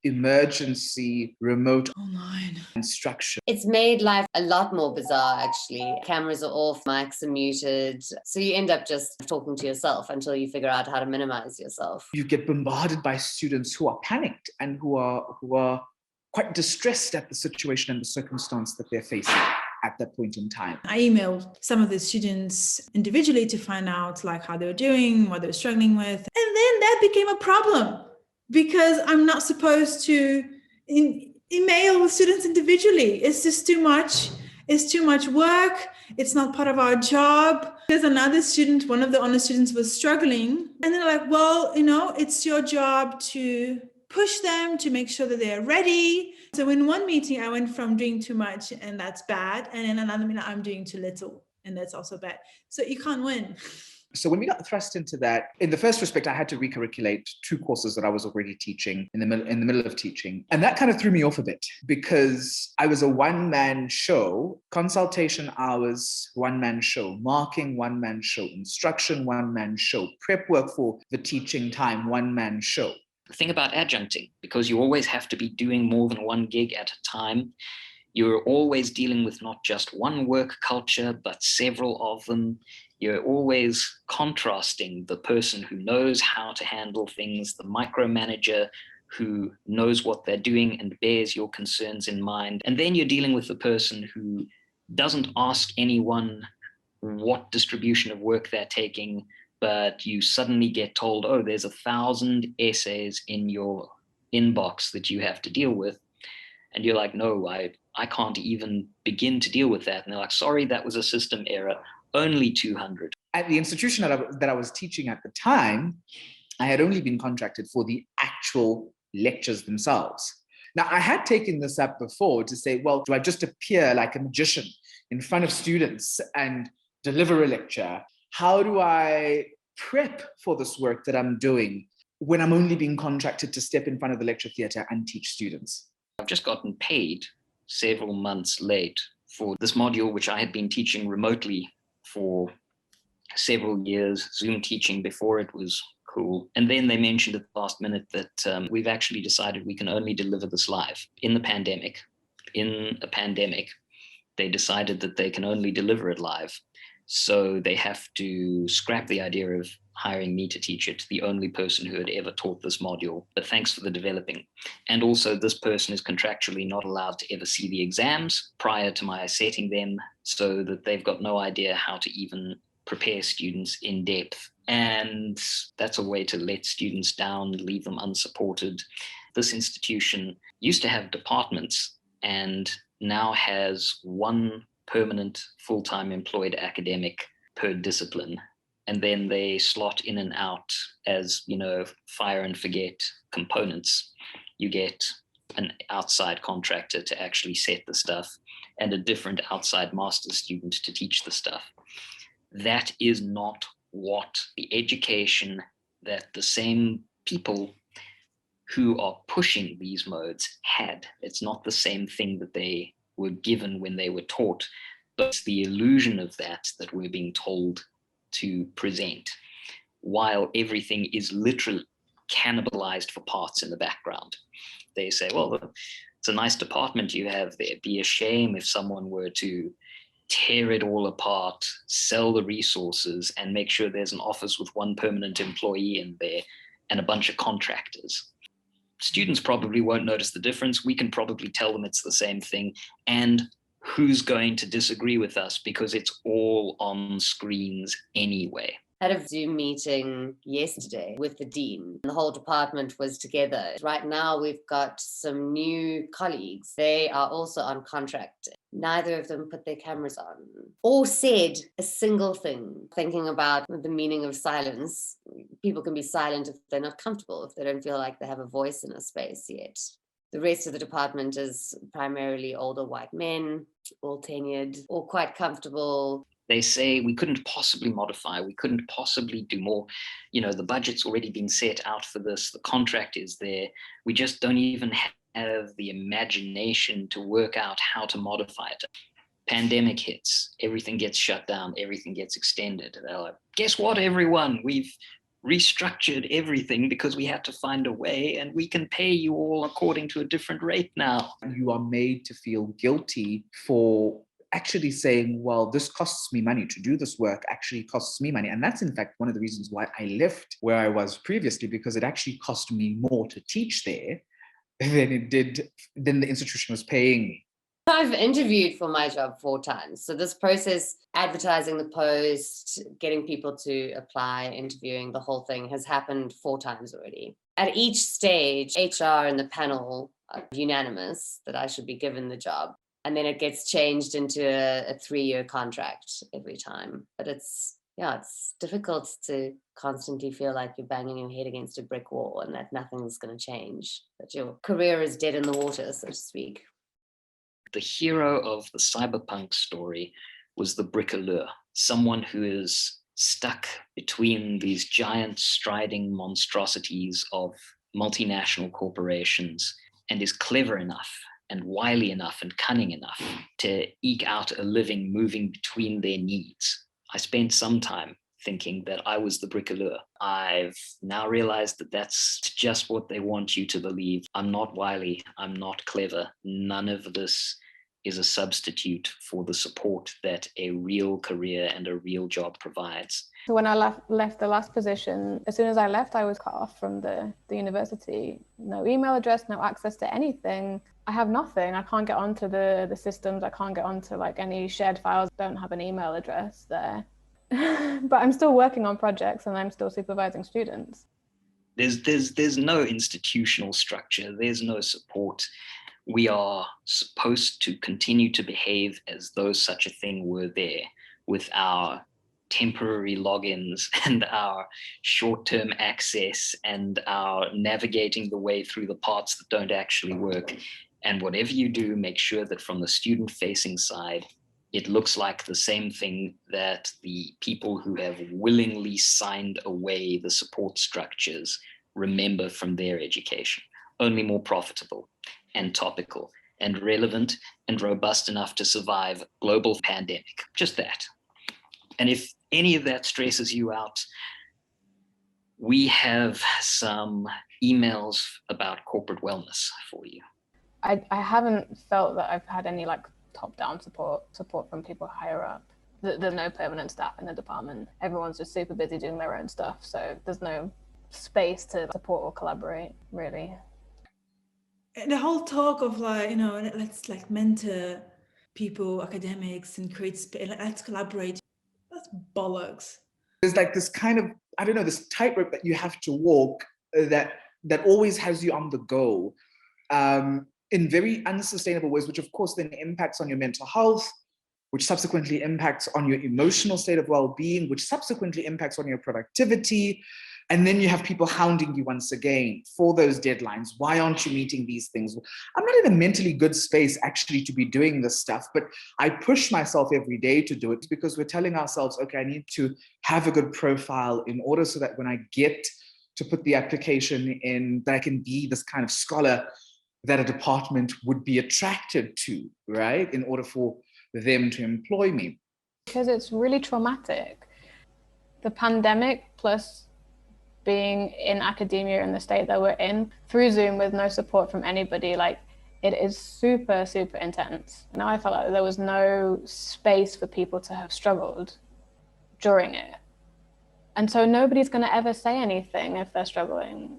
emergency remote online instruction. It's made life a lot more bizarre, actually. Cameras are off, mics are muted. So you end up just talking to yourself until you figure out how to minimize yourself. You get bombarded by students who are panicked and who are quite distressed at the situation and the circumstance that they're facing at that point in time. I emailed some of the students individually to find out like how they were doing, what they were struggling with. And then that became a problem because I'm not supposed to email with students individually. It's just too much. It's too much work. It's not part of our job. There's another student, one of the honor students was struggling. And they're like, well, it's your job to push them to make sure that they're ready. So in one meeting, I went from doing too much and that's bad. And in another minute, I'm doing too little and that's also bad. So you can't win. So when we got thrust into that, in the first respect, I had to recurriculate 2 courses that I was already teaching in the middle of teaching. And that kind of threw me off a bit because I was a one-man show, consultation hours, one-man show, marking, one-man show, instruction, one-man show, prep work for the teaching time, one-man show. The thing about adjuncting, because you always have to be doing more than one gig at a time, you're always dealing with not just one work culture, but several of them. You're always contrasting the person who knows how to handle things, the micromanager who knows what they're doing and bears your concerns in mind. And then you're dealing with the person who doesn't ask anyone what distribution of work they're taking, but you suddenly get told, oh, there's 1,000 essays in your inbox that you have to deal with. And you're like, no, I can't even begin to deal with that. And they're like, sorry, that was a system error, only 200. At the institution that I was teaching at the time, I had only been contracted for the actual lectures themselves. Now, I had taken this up before to say, well, do I just appear like a magician in front of students and deliver a lecture? How do I prep for this work that I'm doing when I'm only being contracted to step in front of the lecture theatre and teach students? I've just gotten paid several months late for this module, which I had been teaching remotely for several years, Zoom teaching before it was cool. And then they mentioned at the last minute that we've actually decided we can only deliver this live in the pandemic. In a pandemic, they decided that they can only deliver it live. So they have to scrap the idea of hiring me to teach it, the only person who had ever taught this module. But thanks for the developing. And also this person is contractually not allowed to ever see the exams prior to my setting them, so that they've got no idea how to even prepare students in depth. And that's a way to let students down, leave them unsupported. This institution used to have departments and now has one permanent full-time employed academic per discipline. And then they slot in and out as, fire and forget components. You get an outside contractor to actually set the stuff and a different outside master's student to teach the stuff. That is not what the education that the same people who are pushing these modes had. It's not the same thing that they were given when they were taught, but it's the illusion of that we're being told to present, while everything is literally cannibalized for parts in the background. They say, well, it's a nice department you have there. It'd be a shame if someone were to tear it all apart, sell the resources, and make sure there's an office with one permanent employee in there and a bunch of contractors. Students probably won't notice the difference. We can probably tell them it's the same thing. And who's going to disagree with us, because it's all on screens anyway. I had a Zoom meeting yesterday with the dean. The whole department was together. Right now, we've got some new colleagues. They are also on contract. Neither of them put their cameras on or said a single thing. Thinking about the meaning of silence, people can be silent if they're not comfortable, if they don't feel like they have a voice in a space yet. The rest of the department is primarily older white men, all tenured, all quite comfortable. They say we couldn't possibly modify, we couldn't possibly do more. The budget's already been set out for this, the contract is there. We just don't even have the imagination to work out how to modify it. Pandemic hits, everything gets shut down, everything gets extended. They're like, guess what, everyone? We've restructured everything because we had to find a way, and we can pay you all according to a different rate now. You are made to feel guilty for actually saying, well, this costs me money to do this work, actually costs me money. And that's in fact one of the reasons why I left where I was previously, because it actually cost me more to teach there than the institution was paying me. I've interviewed for my job 4 times. So this process, advertising the post, getting people to apply, interviewing, the whole thing has happened 4 times already. At each stage, HR and the panel are unanimous that I should be given the job. And then it gets changed into a 3-year contract every time. But it's difficult to constantly feel like you're banging your head against a brick wall and that nothing's going to change, that your career is dead in the water, so to speak. The hero of the cyberpunk story was the bricoleur, someone who is stuck between these giant striding monstrosities of multinational corporations and is clever enough and wily enough and cunning enough to eke out a living moving between their needs. I spent some time thinking that I was the bricoleur. I've now realized that that's just what they want you to believe. I'm not wily. I'm not clever. None of this is a substitute for the support that a real career and a real job provides. So when I left the last position, as soon as I left, I was cut off from the university. No email address, no access to anything. I have nothing. I can't get onto the systems. I can't get onto like any shared files. I don't have an email address there. But I'm still working on projects and I'm still supervising students. There's no institutional structure. There's no support. We are supposed to continue to behave as though such a thing were there, with our temporary logins and our short-term access and our navigating the way through the parts that don't actually work. And whatever you do, make sure that from the student-facing side, it looks like the same thing that the people who have willingly signed away the support structures remember from their education. Only more profitable and topical and relevant and robust enough to survive global pandemic. Just that. And if any of that stresses you out, we have some emails about corporate wellness for you. I haven't felt that I've had any like top-down support from people higher up. There's no permanent staff in the department. Everyone's just super busy doing their own stuff. So there's no space to support or collaborate, really. The whole talk of like, you know, let's like mentor people, academics, and create space, let's collaborate. That's bollocks. There's like this kind of, I don't know, this tightrope that you have to walk that always has you on the go in very unsustainable ways, which of course then impacts on your mental health, which subsequently impacts on your emotional state of well-being, which subsequently impacts on your productivity. And then you have people hounding you once again for those deadlines. Why aren't you meeting these things? I'm not in a mentally good space actually to be doing this stuff, but I push myself every day to do it because we're telling ourselves, okay, I need to have a good profile in order so that when I get to put the application in, that I can be this kind of scholar that a department would be attracted to, right? In order for them to employ me. Because it's really traumatic. The pandemic plus being in academia in the state that we're in through Zoom with no support from anybody, like it is super, super intense. Now I felt like there was no space for people to have struggled during it. And so nobody's going to ever say anything if they're struggling.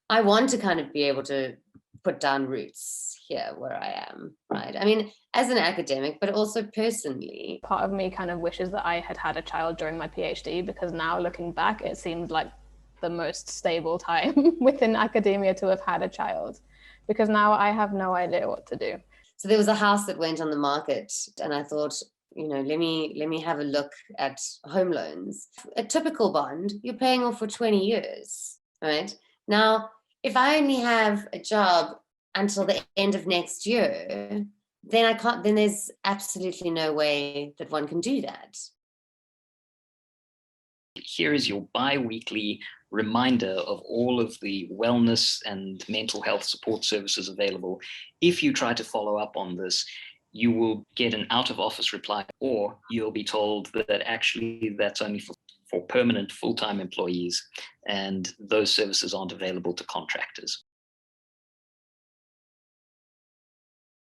I want to kind of be able to put down roots here where I am, right? I mean, as an academic, but also personally. Part of me kind of wishes that I had had a child during my PhD, because now looking back, it seemed like the most stable time within academia to have had a child, because now I have no idea what to do. So there was a house that went on the market and I thought, you know, let me have a look at home loans. A typical bond, you're paying off for 20 years, right? Now, if I only have a job until the end of next year, then there's absolutely no way that one can do that. Here is your bi-weekly reminder of all of the wellness and mental health support services available. If you try to follow up on this, you will get an out of office reply, or you'll be told that actually that's only for for permanent full-time employees, and those services aren't available to contractors.